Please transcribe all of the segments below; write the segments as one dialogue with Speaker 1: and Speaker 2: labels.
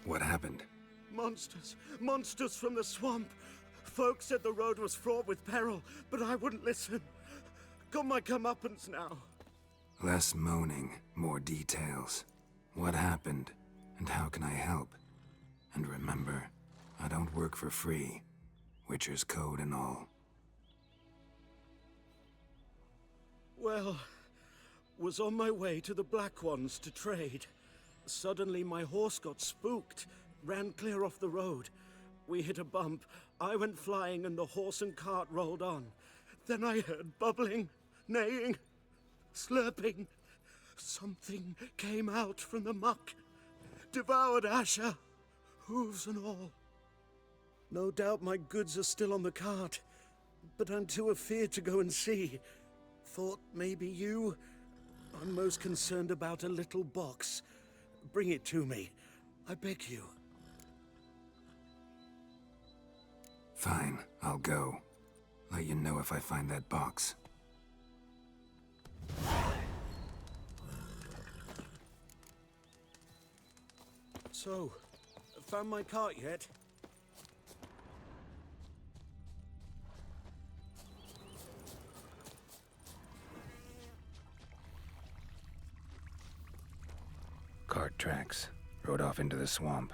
Speaker 1: What happened?
Speaker 2: Monsters. Monsters from the swamp. Folks said the road was fraught with peril, but I wouldn't listen. Got my comeuppance now.
Speaker 1: Less moaning, more details. What happened, and how can I help? And remember, I don't work for free. Witcher's code and all.
Speaker 2: Well, was on my way to the Black Ones to trade. Suddenly my horse got spooked, ran clear off the road. We hit a bump, I went flying and the horse and cart rolled on. Then I heard bubbling, neighing, slurping. Something came out from the muck, devoured Asher, hooves and all. No doubt my goods are still on the cart, but I'm too afeard to go and see. Thought maybe you... I'm most concerned about a little box. Bring it to me, I beg you.
Speaker 1: Fine, I'll go. Let you know if I find that box.
Speaker 2: So, found my cart yet?
Speaker 1: Cart tracks. Rode off into the swamp.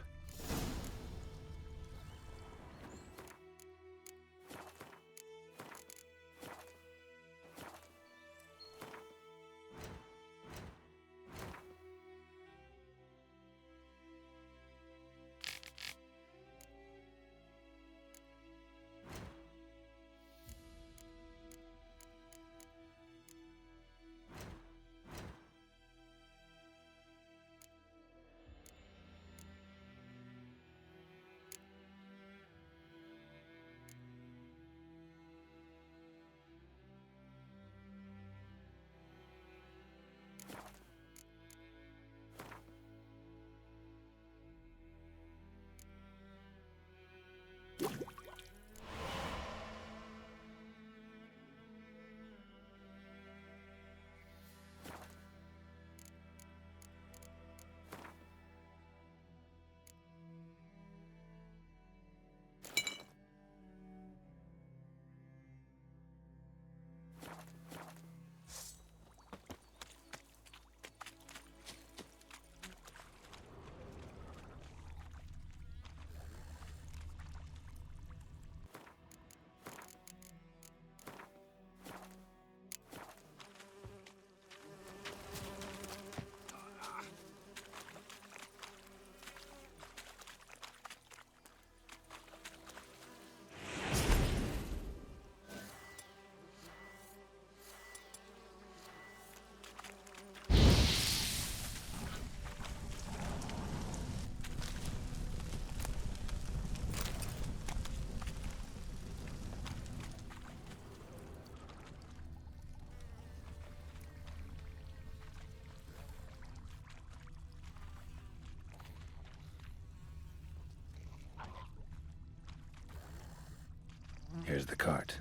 Speaker 1: Here's the cart.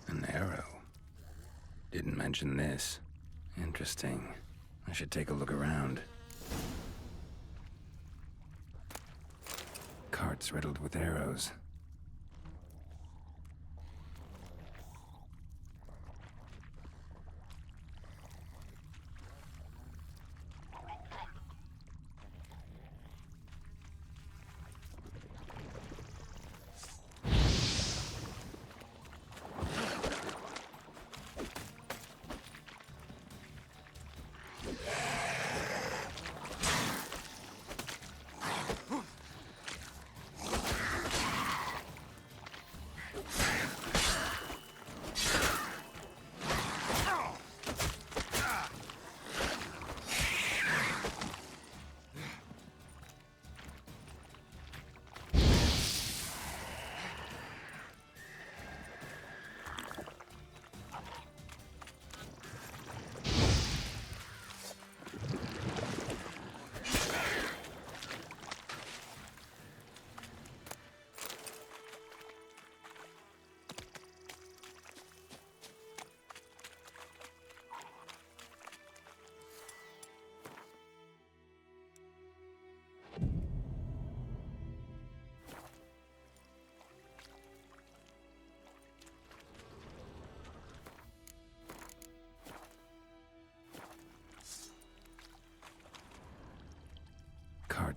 Speaker 1: An arrow. Didn't mention this. Interesting. I should take a look around. Carts riddled with arrows.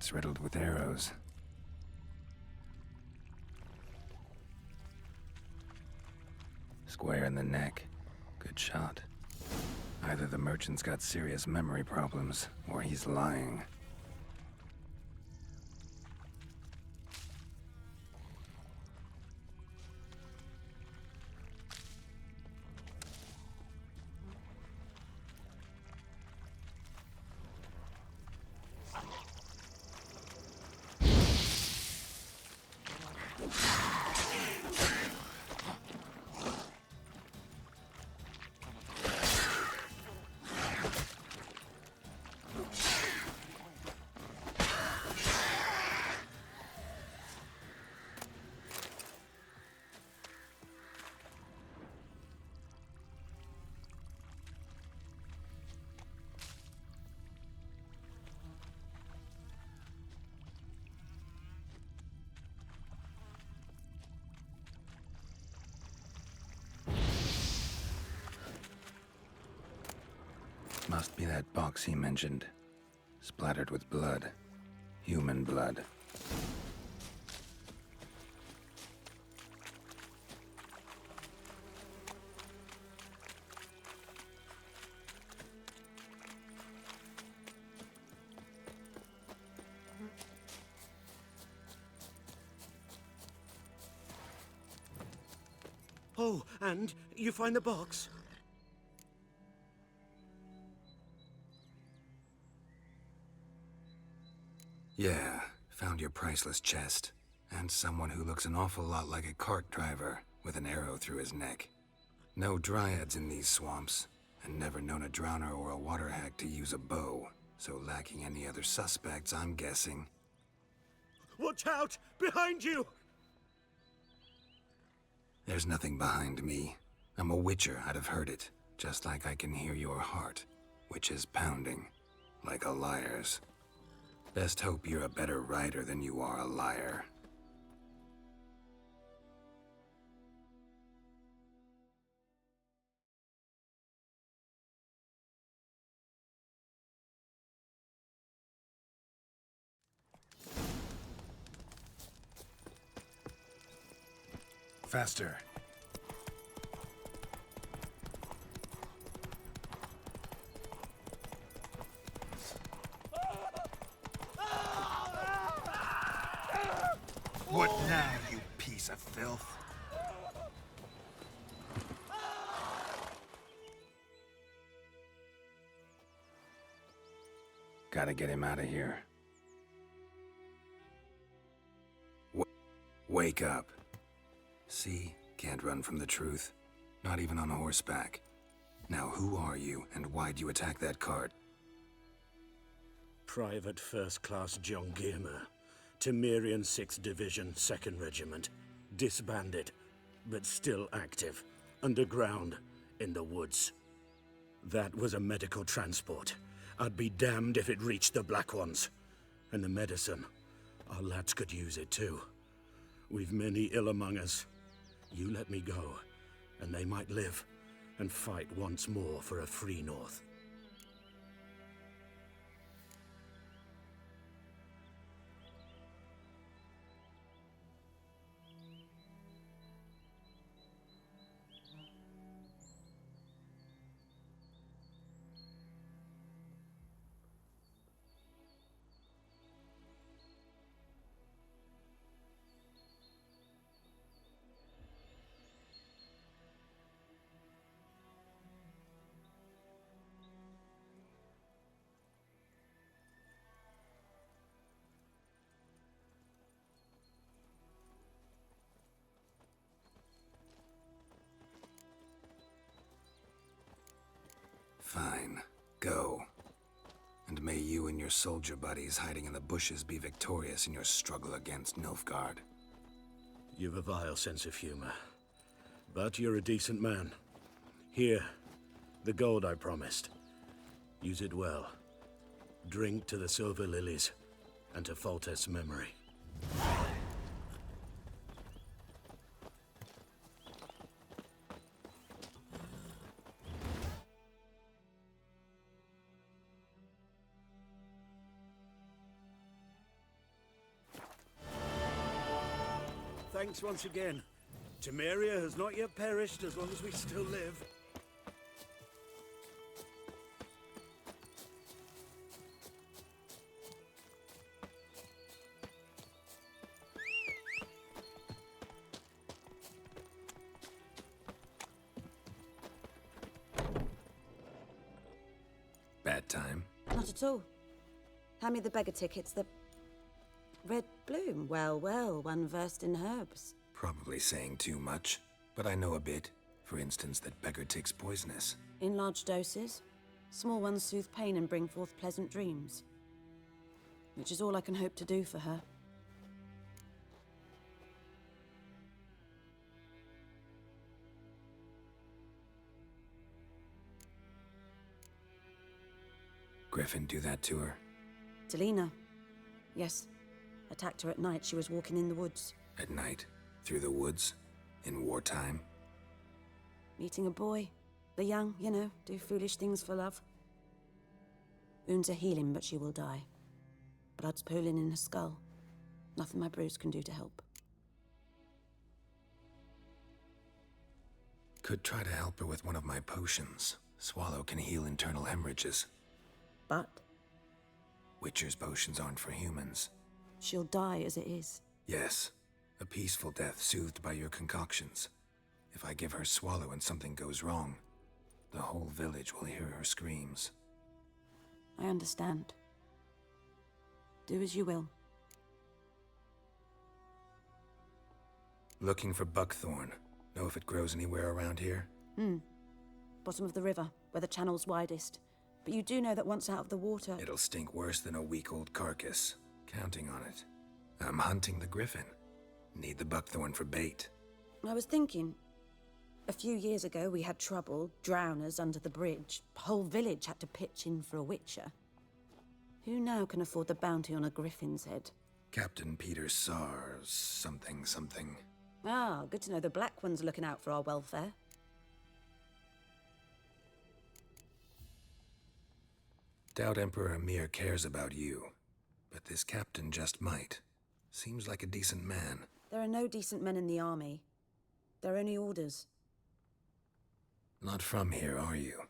Speaker 1: hearts riddled with arrows. Square in the neck. Good shot. Either the merchant's got serious memory problems, or he's lying. Must be that box he mentioned. Splattered with blood. Human blood.
Speaker 2: Oh, and you find the box?
Speaker 1: Yeah, found your priceless chest. And someone who looks an awful lot like a cart driver, with an arrow through his neck. No dryads in these swamps, and never known a drowner or a water hack to use a bow. So lacking any other suspects, I'm guessing.
Speaker 2: Watch out! Behind you!
Speaker 1: There's nothing behind me. I'm a witcher, I'd have heard it. Just like I can hear your heart, which is pounding. Like a liar's. Best hope you're a better rider than you are a liar. Faster. What now, you piece of filth? Gotta get him out of here. Wake up. See? Can't run from the truth. Not even on horseback. Now who are you, and why'd you attack that cart?
Speaker 2: Private First Class John Giermer. Temerian 6th Division, 2nd Regiment. Disbanded, but still active. Underground, in the woods. That was a medical transport. I'd be damned if it reached the Black Ones. And the medicine. Our lads could use it too. We've many ill among us. You let me go, and they might live, and fight once more for a free North.
Speaker 1: Fine. Go. And may you and your soldier buddies hiding in the bushes be victorious in your struggle against Nilfgaard.
Speaker 2: You've a vile sense of humor. But you're a decent man. Here, the gold I promised. Use it well. Drink to the Silver Lilies, and to Foltest's memory. thanks once again. Temeria has not yet perished as long as we still live.
Speaker 1: Bad time?
Speaker 3: Not at all. Hand me the beggar tickets, the... Red bloom. Well, well, one versed in herbs.
Speaker 1: Probably saying too much, but I know a bit. For instance, that beggar tick's poisonous.
Speaker 3: In large doses. Small ones soothe pain and bring forth pleasant dreams. Which is all I can hope to do for her.
Speaker 1: Griffin do that to her?
Speaker 3: Delina. Yes. Attacked her at night. She was walking in the woods.
Speaker 1: At night? Through the woods? In wartime?
Speaker 3: Meeting a boy. The young, you know, do foolish things for love. Wounds are healing, but she will die. Blood's pooling in her skull. Nothing my bruise can do to help.
Speaker 1: Could try to help her with one of my potions. Swallow can heal internal hemorrhages.
Speaker 3: But
Speaker 1: Witcher's potions aren't for humans.
Speaker 3: she'll die as it is.
Speaker 1: Yes. A peaceful death soothed by your concoctions. If I give her Swallow and something goes wrong, the whole village will hear her screams.
Speaker 3: I understand. Do as you will.
Speaker 1: Looking for buckthorn. Know if it grows anywhere around here?
Speaker 3: Bottom of the river, where the channel's widest. But you do know that once out of the water...
Speaker 1: It'll stink worse than a week-old carcass. Counting on it. I'm hunting the griffin. Need the buckthorn for bait.
Speaker 3: I was thinking... A few years ago, we had trouble, drowners under the bridge. Whole village had to pitch in for a witcher. Who now can afford the bounty on a griffin's head?
Speaker 1: Captain Peter Sars, something.
Speaker 3: Ah, good to know the Black One's looking out for our welfare.
Speaker 1: Doubt Emperor Emir cares about you. But this captain just might. Seems like a decent man.
Speaker 3: There are no decent men in the army. They're only orders.
Speaker 1: Not from here, are you?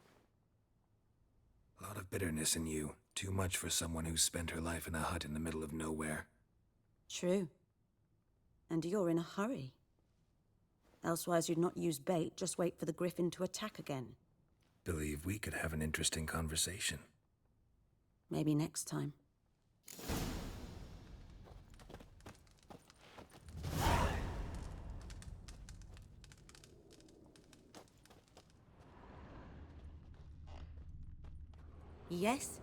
Speaker 1: A lot of bitterness in you. Too much for someone who's spent her life in a hut in the middle of nowhere.
Speaker 3: True. And you're in a hurry. Elsewise you'd not use bait, just wait for the griffin to attack again.
Speaker 1: Believe we could have an interesting conversation.
Speaker 3: Maybe next time. Yes?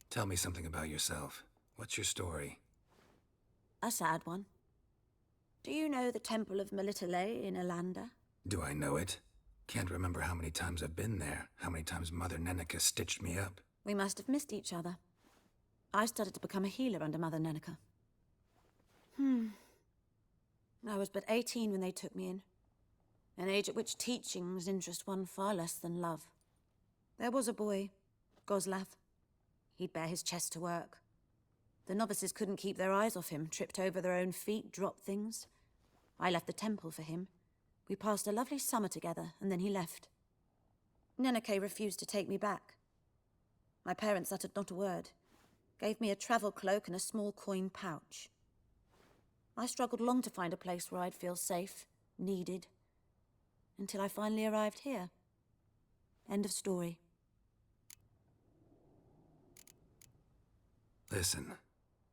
Speaker 1: Tell me something about yourself. What's your story?
Speaker 3: A sad one. Do you know the Temple of Melitele in Alanda?
Speaker 1: Do I know it? Can't remember how many times I've been there, how many times Mother Neneka stitched me up.
Speaker 3: We must have missed each other. I started to become a healer under Mother Neneka. I was but 18 when they took me in. An age at which teachings interest one far less than love. There was a boy, Goslav. He'd bare his chest to work. The novices couldn't keep their eyes off him, tripped over their own feet, dropped things. I left the temple for him. We passed a lovely summer together, and then he left. Neneke refused to take me back. My parents uttered not a word, gave me a travel cloak and a small coin pouch. I struggled long to find a place where I'd feel safe, needed, until I finally arrived here. End of story.
Speaker 1: Listen,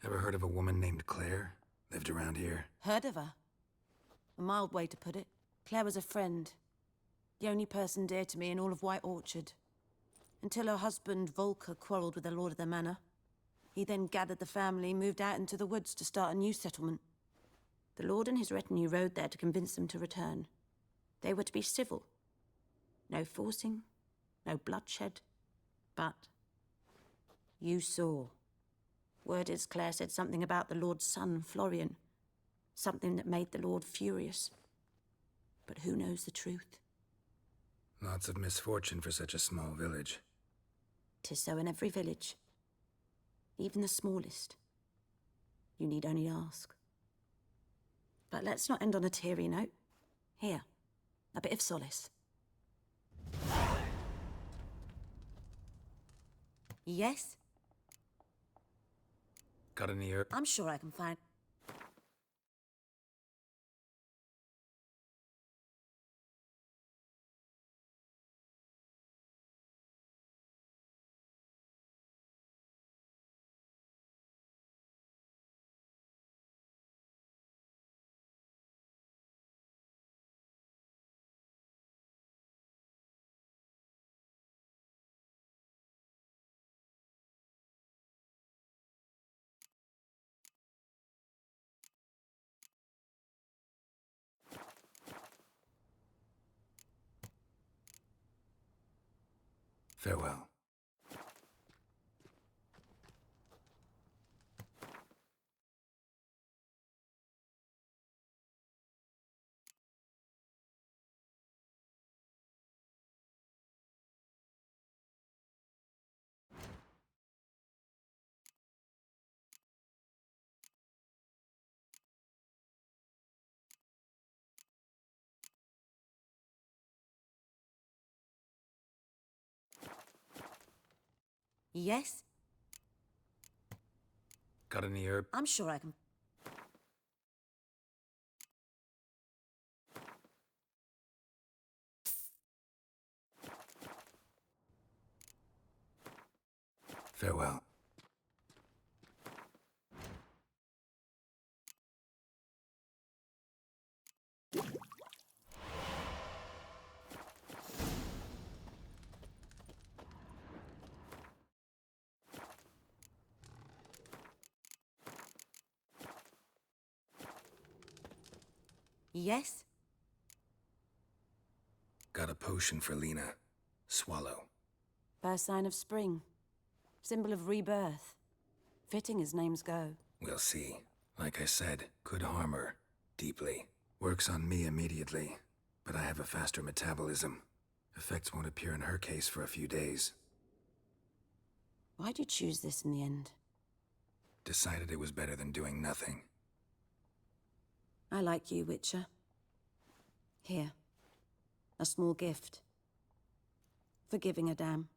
Speaker 1: ever heard of a woman named Claire? Lived around here?
Speaker 3: Heard of her? A mild way to put it. Claire was a friend. The only person dear to me in all of White Orchard. Until her husband, Volker, quarreled with the lord of the manor. He then gathered the family, moved out into the woods to start a new settlement. The lord and his retinue rode there to convince them to return. They were to be civil. No forcing, no bloodshed. But you saw. Word is Claire said something about the lord's son, Florian. Something that made the lord furious. But who knows the truth?
Speaker 1: Lots of misfortune for such a small village.
Speaker 3: 'Tis so in every village. even the smallest. You need only ask. But let's not end on a teary note. Here, a bit of solace. Yes?
Speaker 1: Got any herb?
Speaker 3: I'm sure I can find...
Speaker 1: Farewell.
Speaker 3: Yes?
Speaker 1: Got any herb?
Speaker 3: I'm sure I can...
Speaker 1: Farewell.
Speaker 3: Yes?
Speaker 1: Got a potion for Lena. Swallow.
Speaker 3: First sign of spring. Symbol of rebirth. Fitting as names go.
Speaker 1: We'll see. Like I said, could harm her. Deeply. Works on me immediately, but I have a faster metabolism. Effects won't appear in her case for a few days.
Speaker 3: Why'd you choose this in the end?
Speaker 1: Decided it was better than doing nothing.
Speaker 3: I like you, Witcher. Here. A small gift. For giving a damn.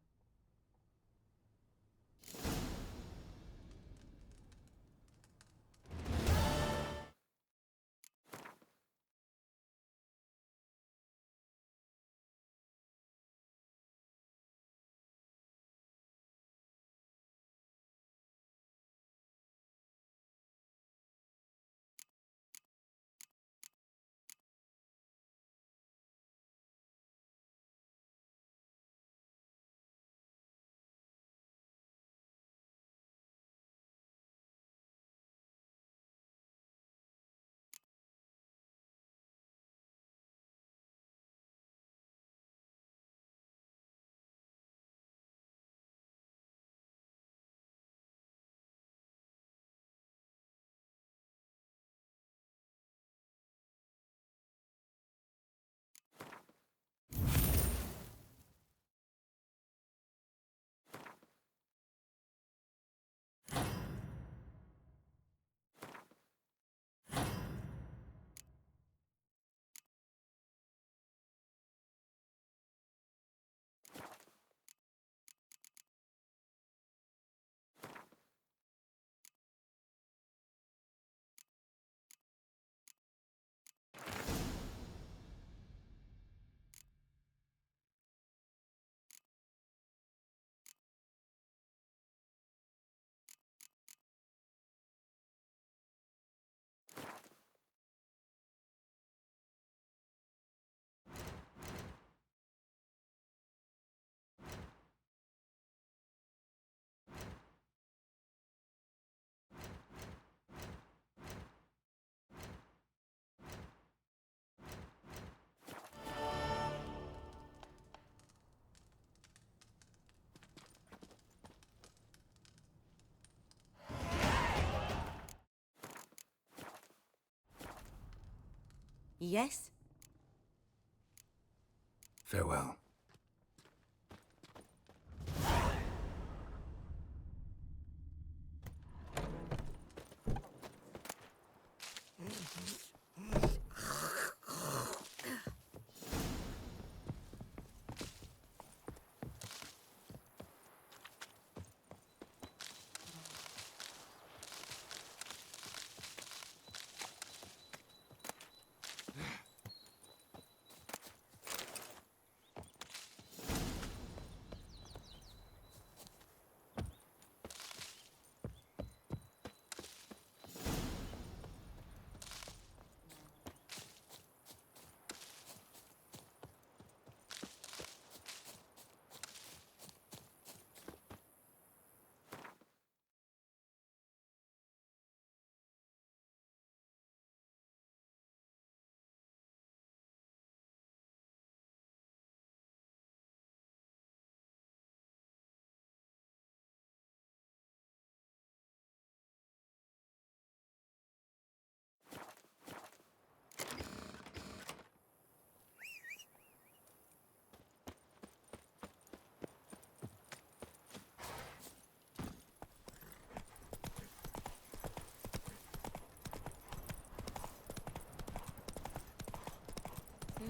Speaker 3: Yes?
Speaker 1: Farewell.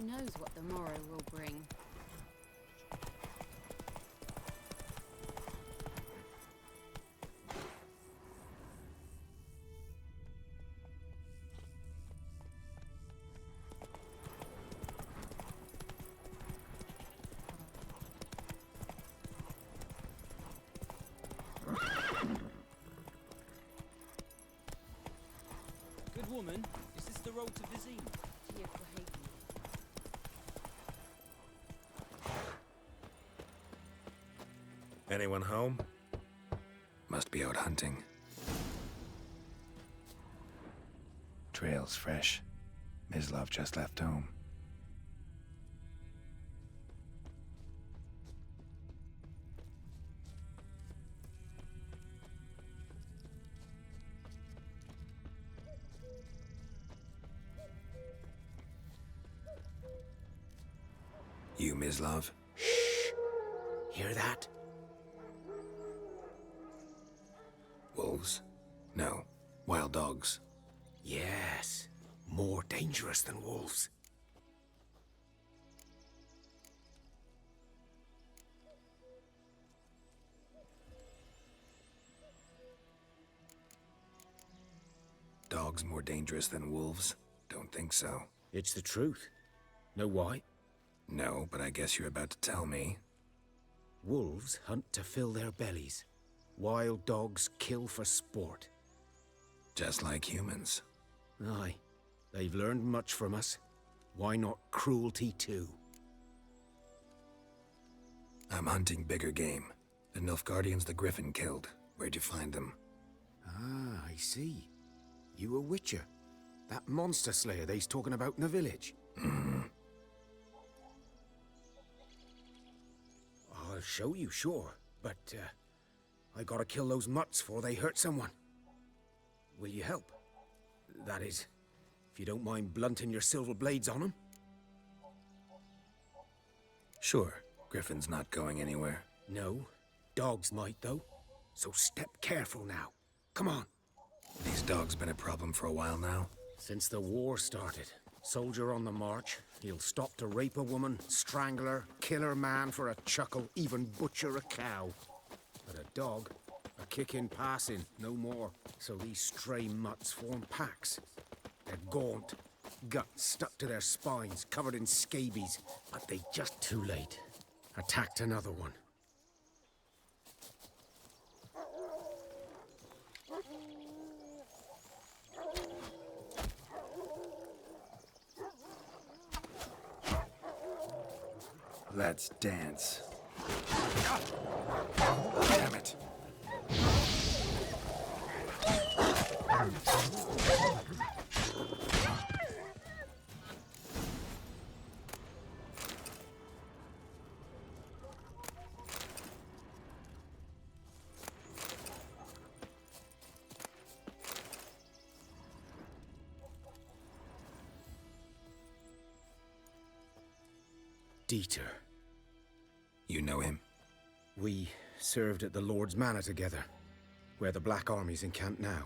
Speaker 4: Who knows what the morrow will bring?
Speaker 5: Good woman, is this the road to Vizine?
Speaker 1: Anyone home? Must be out hunting. Trail's fresh. Mislav just left home. You, Mislav?
Speaker 2: Hear that?
Speaker 1: Wolves? No. Wild dogs.
Speaker 2: Yes. More dangerous than wolves.
Speaker 1: Dogs more dangerous than wolves? Don't think so.
Speaker 2: It's the truth. Know why?
Speaker 1: No, but I guess you're about to tell me.
Speaker 2: Wolves hunt to fill their bellies. Wild dogs kill for sport.
Speaker 1: Just like humans.
Speaker 2: Aye. They've learned much from us. Why not cruelty too?
Speaker 1: I'm hunting bigger game. The Nilfgaardians the Griffin killed. Where'd you find them?
Speaker 2: Ah, I see. You a witcher. That monster slayer they's talking about in the village. I'll show you, sure. But, I gotta kill those mutts before they hurt someone. Will you help? That is, if you don't mind blunting your silver blades on them.
Speaker 1: Sure. Griffin's not going anywhere.
Speaker 2: No. Dogs might, though. So step careful now. Come on.
Speaker 1: These dogs been a problem for a while now?
Speaker 2: Since the war started. Soldier on the march. He'll stop to rape a woman, strangle her, kill her man for a chuckle, even butcher a cow. But a dog, a kick in passing, no more. So these stray mutts form packs. They're gaunt, guts stuck to their spines, covered in scabies. But they just too late. Attacked another one.
Speaker 1: Let's dance. Damn it.
Speaker 2: Dieter.
Speaker 1: You know him?
Speaker 2: We served at the Lord's Manor together, where the Black Army's encamped now.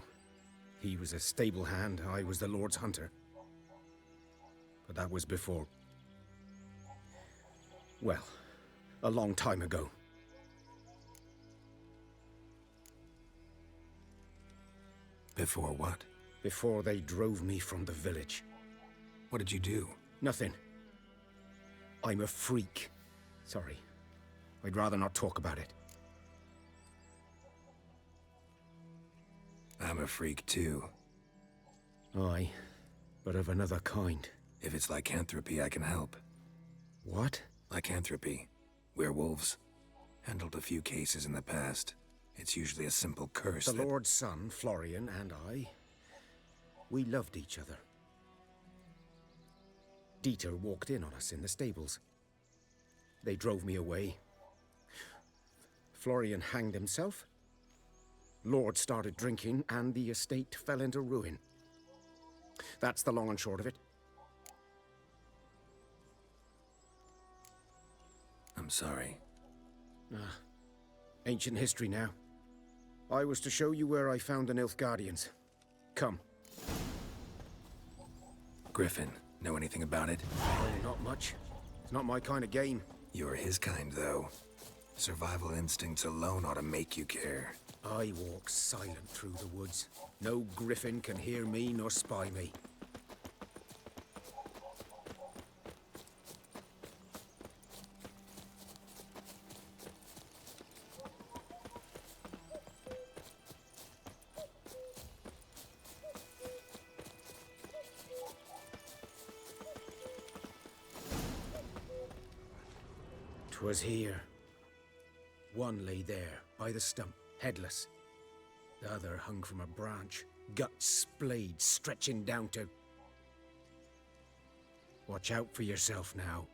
Speaker 2: He was a stable hand, I was the Lord's hunter. But that was before... well, a long time ago.
Speaker 1: Before what?
Speaker 2: Before they drove me from the village.
Speaker 1: What did you do?
Speaker 2: Nothing. I'm a freak. Sorry. I'd rather not talk about it.
Speaker 1: I'm a freak too.
Speaker 2: Aye, but of another kind.
Speaker 1: If it's lycanthropy, I can help.
Speaker 2: What?
Speaker 1: Lycanthropy. Werewolves. Handled a few cases in the past. It's usually a simple curse
Speaker 2: The
Speaker 1: that...
Speaker 2: Lord's son, Florian, and I, we loved each other. Dieter walked in on us in the stables. They drove me away. Florian hanged himself. Lord started drinking, and the estate fell into ruin. That's the long and short of it.
Speaker 1: I'm sorry.
Speaker 2: Ancient history now. I was to show you where I found the Nilfgaardians. Come.
Speaker 1: Griffin, Know anything about it?
Speaker 2: Oh, not much. It's not my kind of game.
Speaker 1: You're his kind, though. Survival instincts alone ought to make you care.
Speaker 2: I walk silent through the woods. No griffin can hear me nor spy me. "'Twas here. One lay there, by the stump, headless. The other hung from a branch, guts splayed, stretching down to... Watch out for yourself now."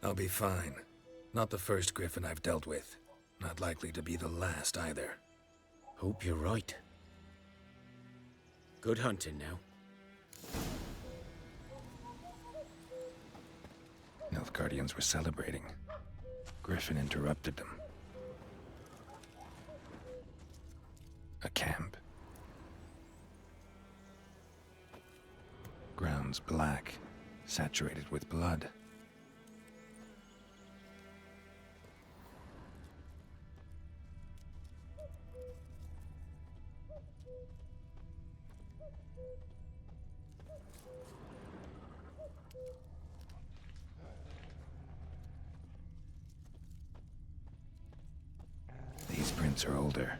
Speaker 1: I'll be fine. Not the first griffin I've dealt with. Not likely to be the last either.
Speaker 2: Hope you're right. Good hunting now.
Speaker 1: Nilfgaardians were celebrating. Griffin interrupted them. A camp. Grounds black, saturated with blood. These prints are older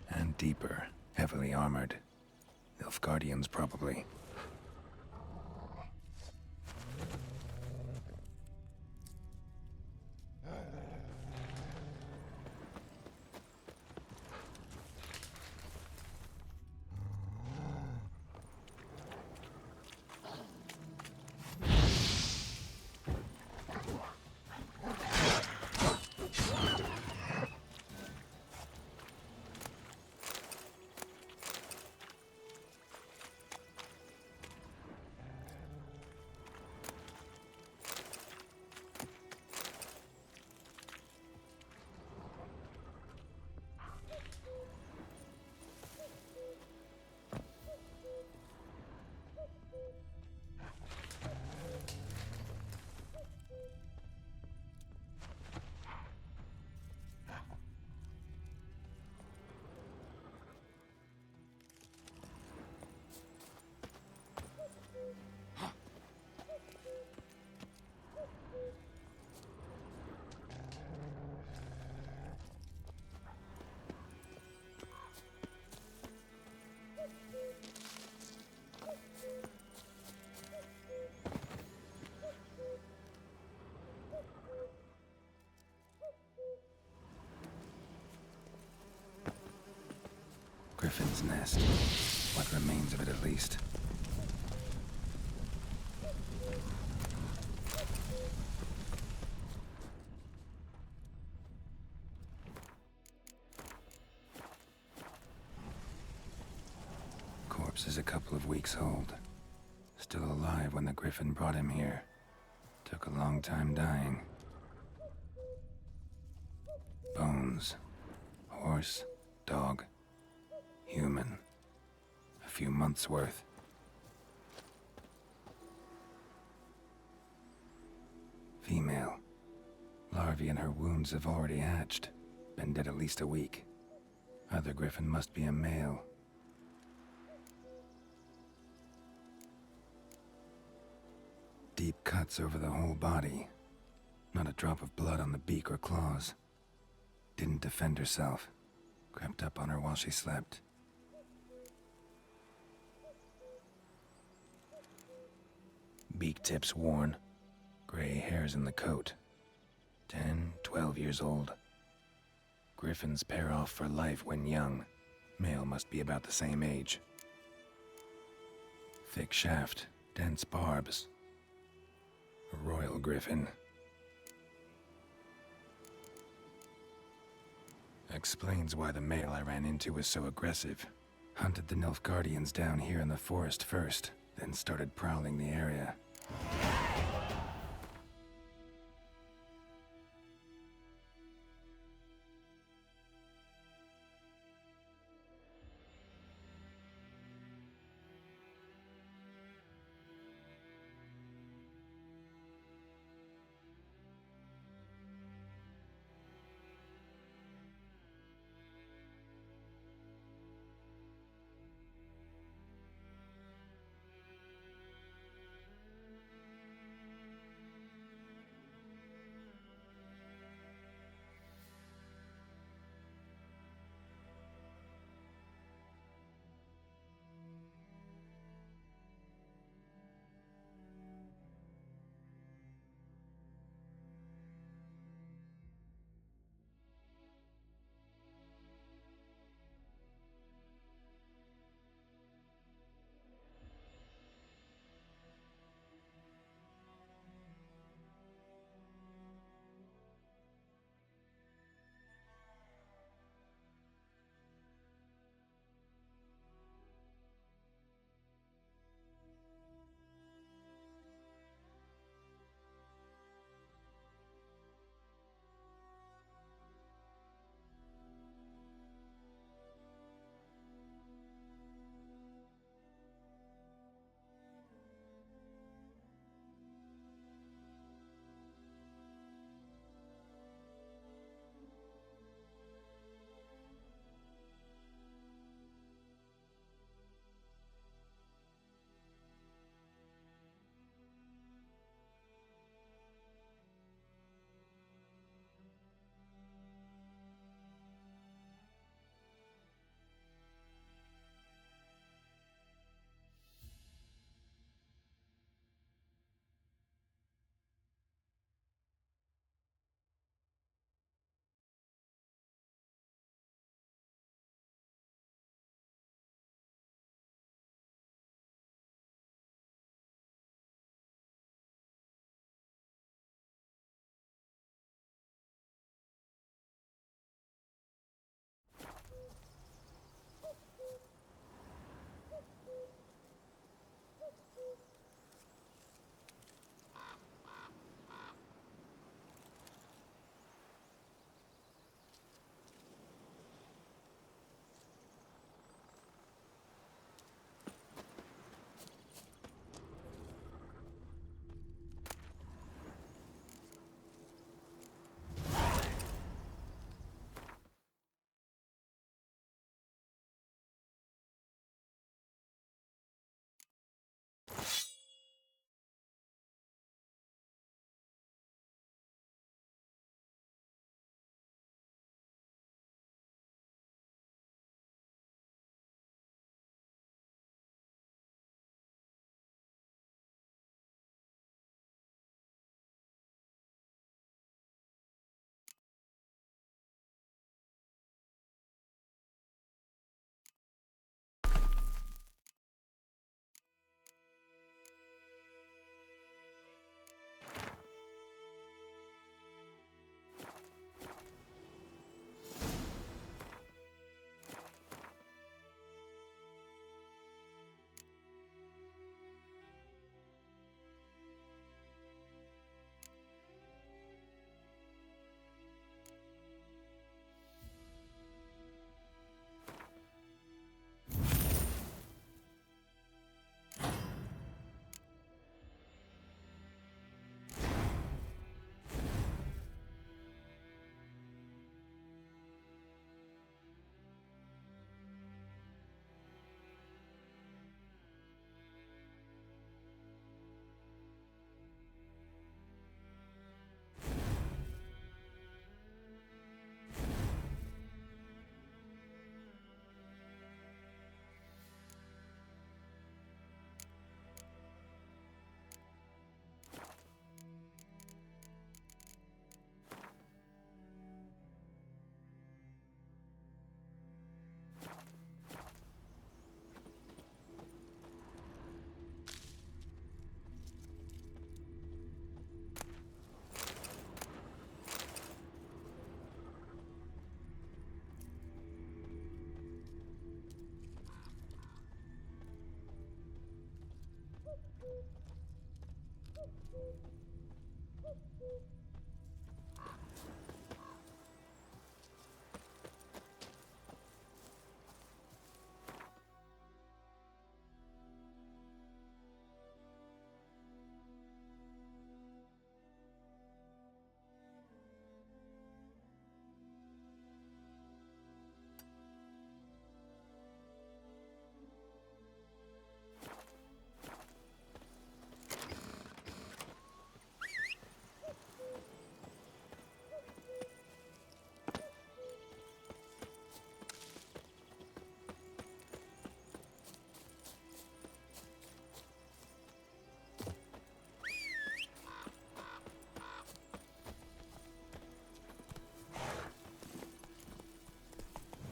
Speaker 1: and deeper, heavily armored. Nilfgaardians, probably. Griffin's nest. What remains of it, at least. Corpse is a couple of weeks old. Still alive when the Griffin brought him here. Took a long time dying. Bones. Horse. Dog. Human. A few months' worth. Female. Larvae in her wounds have already hatched. Been dead at least a week. Other Griffin must be a male. Deep cuts over the whole body. Not a drop of blood on the beak or claws. Didn't defend herself. Crept up on her while she slept. Beak tips worn. Gray hairs in the coat. 10, 12 years old. Griffins pair off for life when young. Male must be about the same age. Thick shaft, dense barbs. A royal griffin. Explains why the male I ran into was so aggressive. Hunted the Nilfgaardians down here in the forest first, then started prowling the area.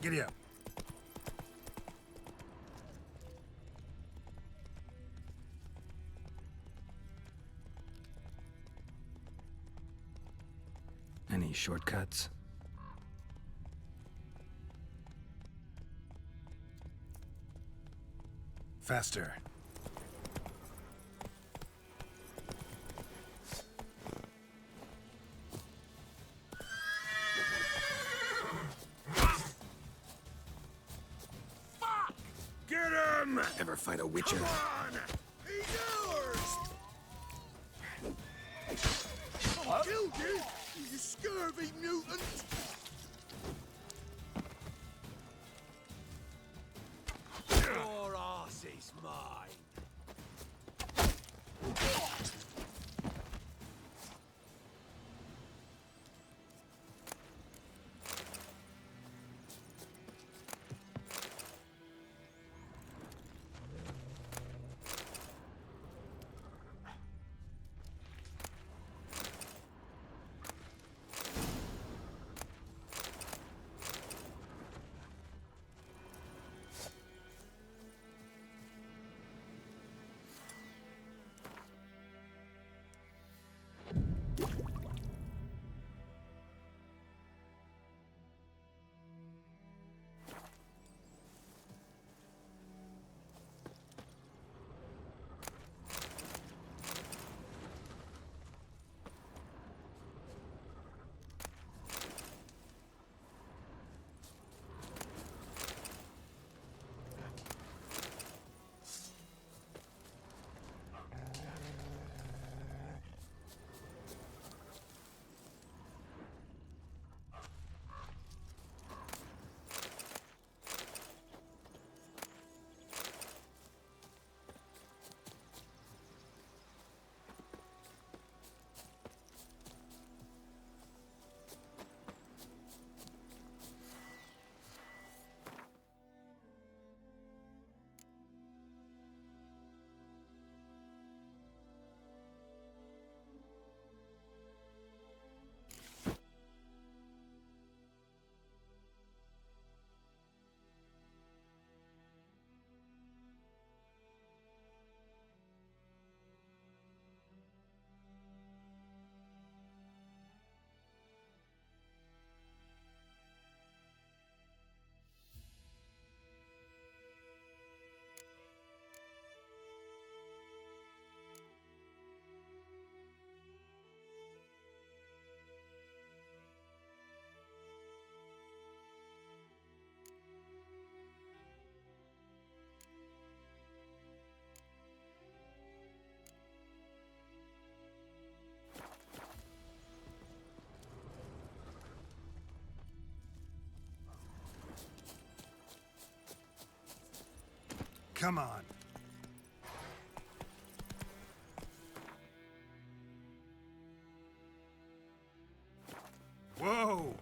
Speaker 1: Giddy up. Any shortcuts? Faster.
Speaker 2: Get him!
Speaker 1: Ever fight a witcher?
Speaker 2: Come on! He's yours! I killed you, you scurvy mutant! Your ass is mine!
Speaker 1: Come on. Whoa!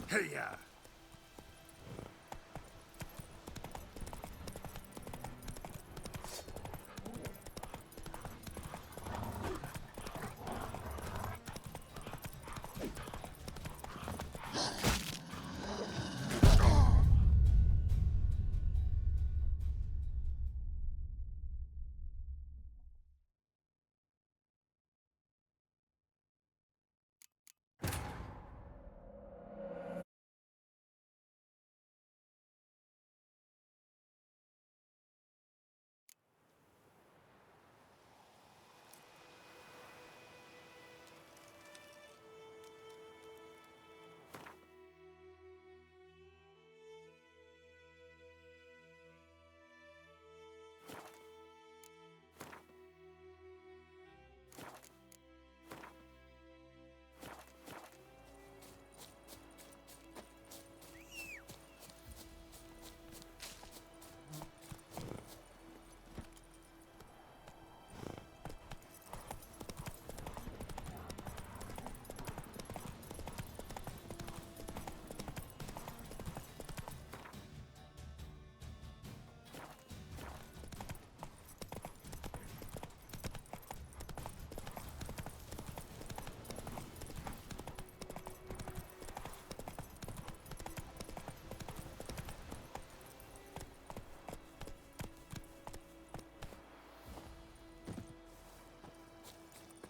Speaker 1: Hey, ya!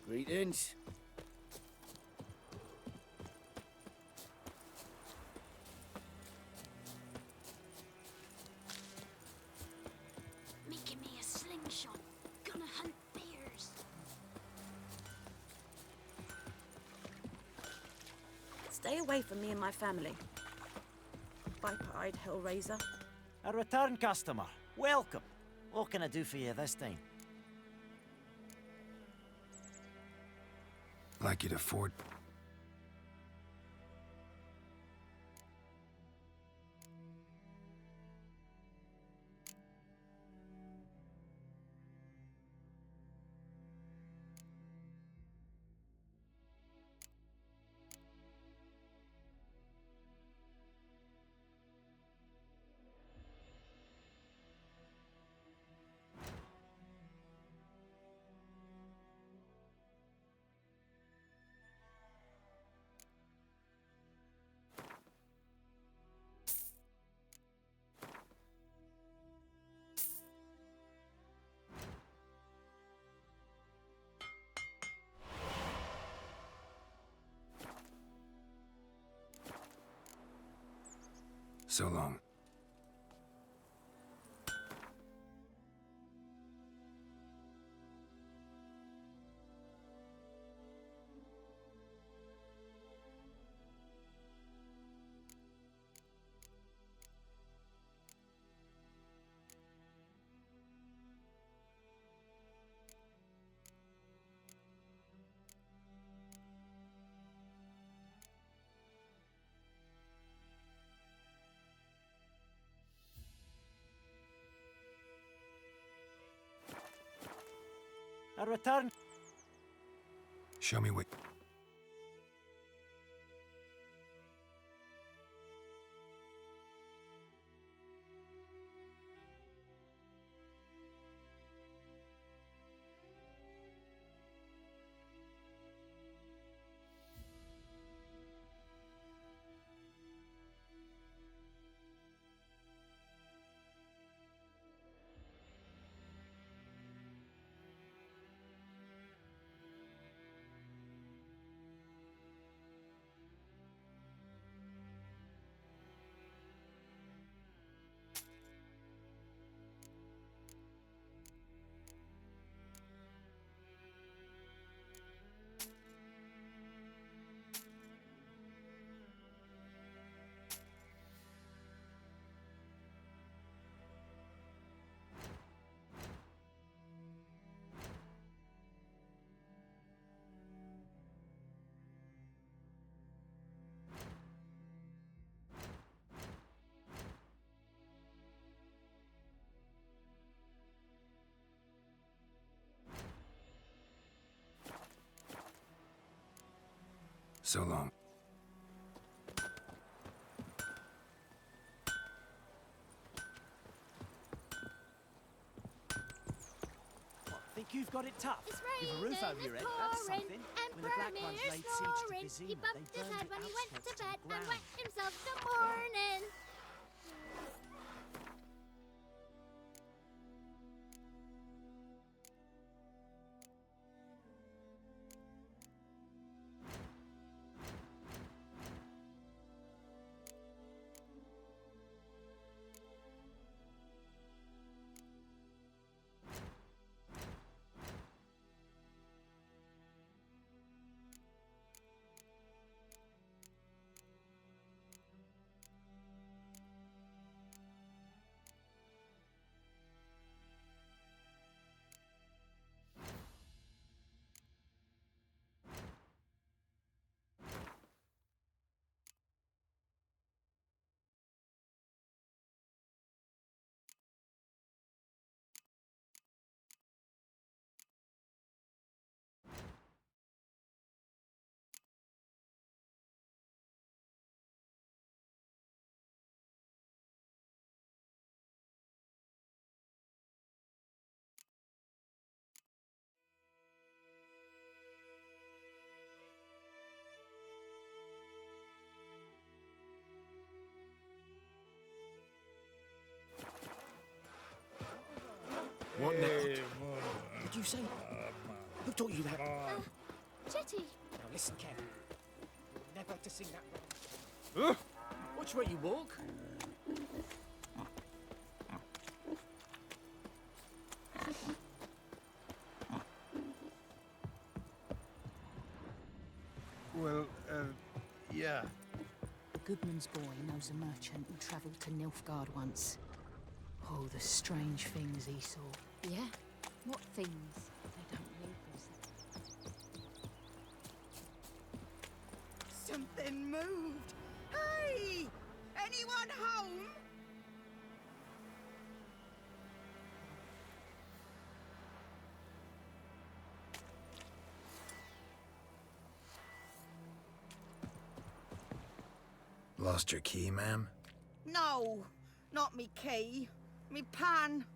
Speaker 6: Greetings.
Speaker 7: Making me a slingshot. Gonna hunt bears.
Speaker 3: Stay away from me and my family. Viper-eyed Hellraiser.
Speaker 6: A return customer. Welcome. What can I do for you this time?
Speaker 1: Like you'd afford... So long.
Speaker 6: A return...
Speaker 1: Show me what... So long.
Speaker 6: think you've got it tough.
Speaker 7: It's
Speaker 6: You've a roof
Speaker 7: raining,
Speaker 6: over your
Speaker 7: it's
Speaker 6: head, that's
Speaker 7: pouring,
Speaker 6: something.
Speaker 7: and
Speaker 6: When the Black Ones
Speaker 7: Paramir's
Speaker 6: laid siege to
Speaker 7: snoring.
Speaker 6: Vizima,
Speaker 7: He
Speaker 6: they
Speaker 7: bumped his
Speaker 6: burned
Speaker 7: head
Speaker 6: the
Speaker 7: when he went to
Speaker 6: outskirts
Speaker 7: bed
Speaker 6: the
Speaker 7: and
Speaker 6: ground.
Speaker 7: wet himself till morning.
Speaker 2: What now? What did you say? Who taught you that?
Speaker 7: Chetty,
Speaker 6: Now listen, Ken. Never to sing that.
Speaker 2: Watch where you walk.
Speaker 8: Well, yeah.
Speaker 4: The Goodman's boy knows a merchant who travelled to Nilfgaard once. Oh, the strange things he saw.
Speaker 7: Yeah? What things?
Speaker 4: They don't leave us.
Speaker 9: Something moved. Hey! Anyone home?
Speaker 1: Lost your key, ma'am?
Speaker 9: No, not me key. Me pan.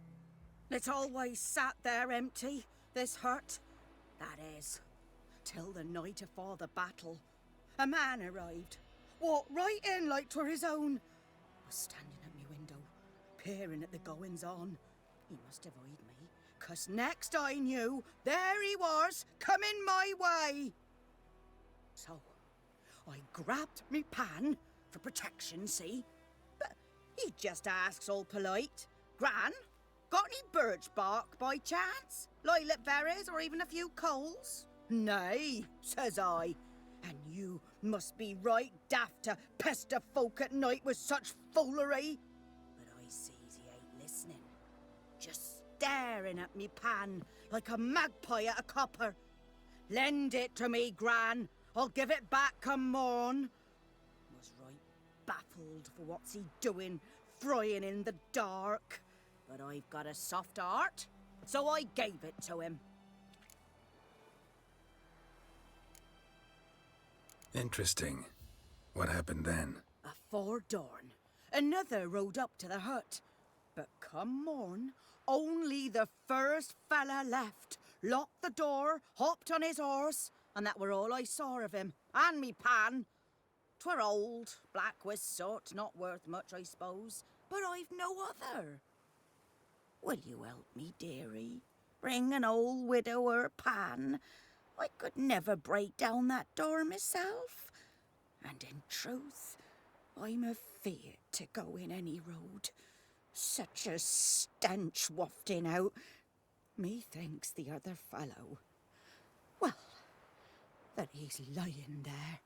Speaker 9: It's always sat there empty, this hut. That is, till the night afore the battle. A man arrived. Walked right in like 'twere his own. Was standing at me window, peering at the goings-on. He must have eyed me, 'cause next I knew, there he was, coming my way. So, I grabbed me pan, for protection, see? But he just asks all polite, Gran, got any birch bark by chance? Lilac berries or even a few coals? Nay, says I. And you must be right daft to pester folk at night with such foolery. But I sees he ain't listening. Just staring at me pan like a magpie at a copper. Lend it to me, Gran. I'll give it back come morn. Was right baffled for what's he doing, frying in the dark. But I've got a soft heart, so I gave it to him.
Speaker 1: Interesting. What happened then?
Speaker 9: Afore dawn, another rode up to the hut. But come morn, only the first fella left, locked the door, hopped on his horse, and that were all I saw of him, and me pan. 'Twere old, black with soot, not worth much, I suppose, but I've no other. Will you help me, dearie? Bring an old widower pan. I could never break down that door myself. And in truth, I'm afeard to go in any road. Such a stench wafting out. Methinks the other fellow, well, that he's lying there.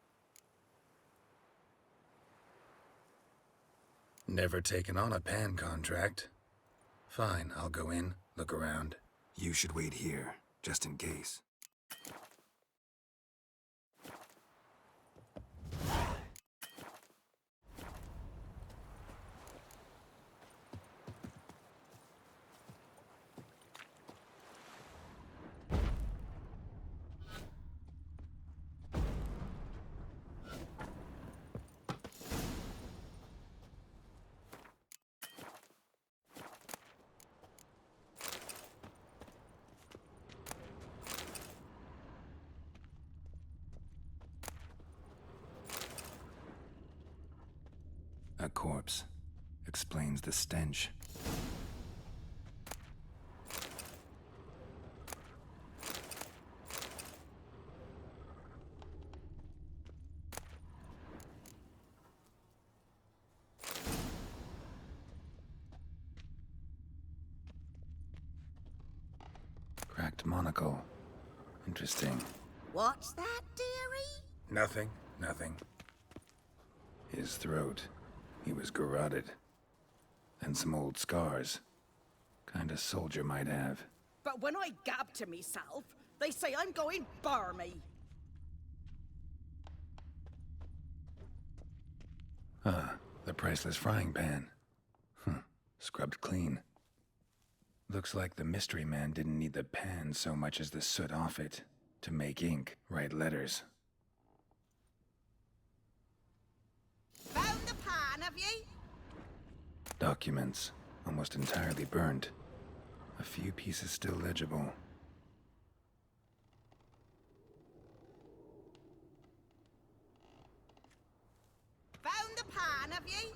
Speaker 1: Never taken on a pan contract. Fine, I'll go in, look around. You should wait here, just in case. corpse. Explains the stench. Cracked monocle. Interesting.
Speaker 9: What's that, dearie?
Speaker 1: Nothing. His throat. He was garroted. And some old scars. Kind a soldier might have.
Speaker 9: But when I gab to myself, they say I'm going barmy.
Speaker 1: The priceless frying pan. Scrubbed clean. Looks like the mystery man didn't need the pan so much as the soot off it to make ink, write letters.
Speaker 9: Found the pan, have ye?
Speaker 1: Documents, almost entirely burned. A few pieces still legible.
Speaker 9: Found the pan, have ye?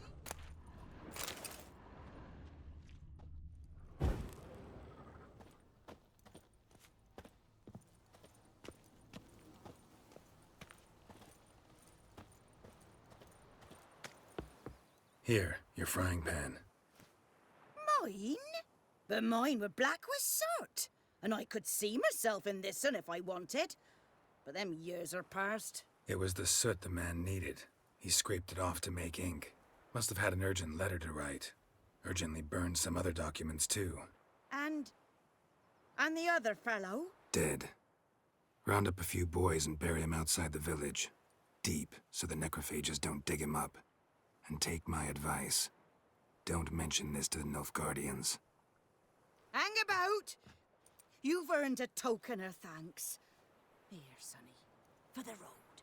Speaker 1: Here, your frying pan.
Speaker 9: Mine? But mine were black with soot. And I could see myself in this one if I wanted. But them years are past.
Speaker 1: It was the soot the man needed. He scraped it off to make ink. Must have had an urgent letter to write. Urgently burned some other documents too.
Speaker 9: And the other fellow?
Speaker 1: Dead. Round up a few boys and bury him outside the village. Deep, so the necrophages don't dig him up. And take my advice. Don't mention this to the Nilfgaardians.
Speaker 9: Hang about! You've earned a token of thanks. Here, sonny, for the road.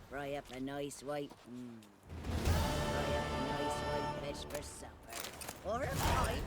Speaker 9: Fry up a nice white... Fry up a nice white fish for supper. Or a pie.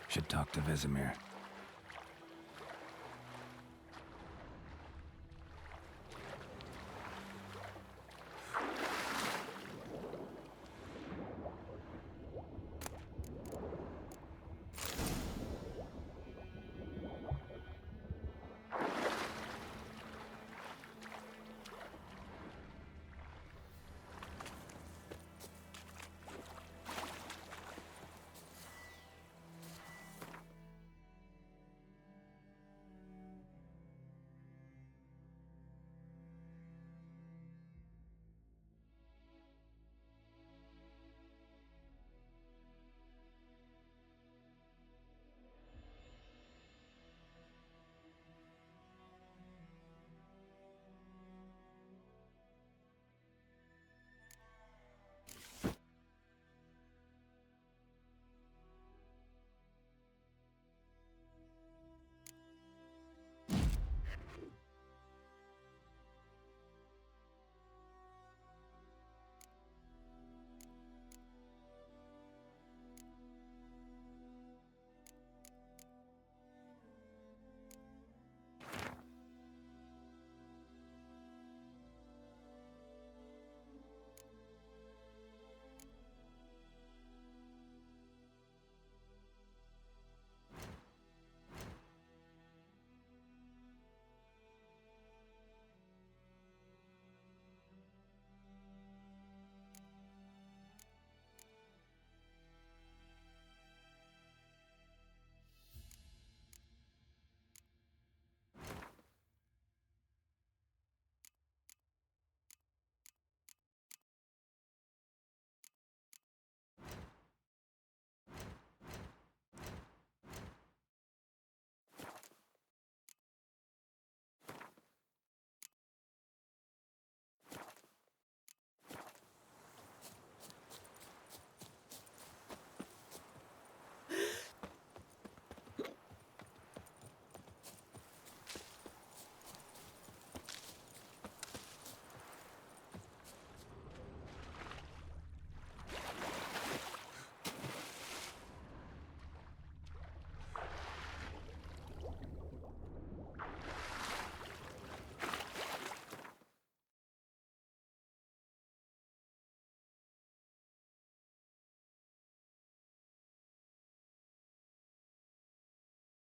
Speaker 1: Should talk to Vesemir.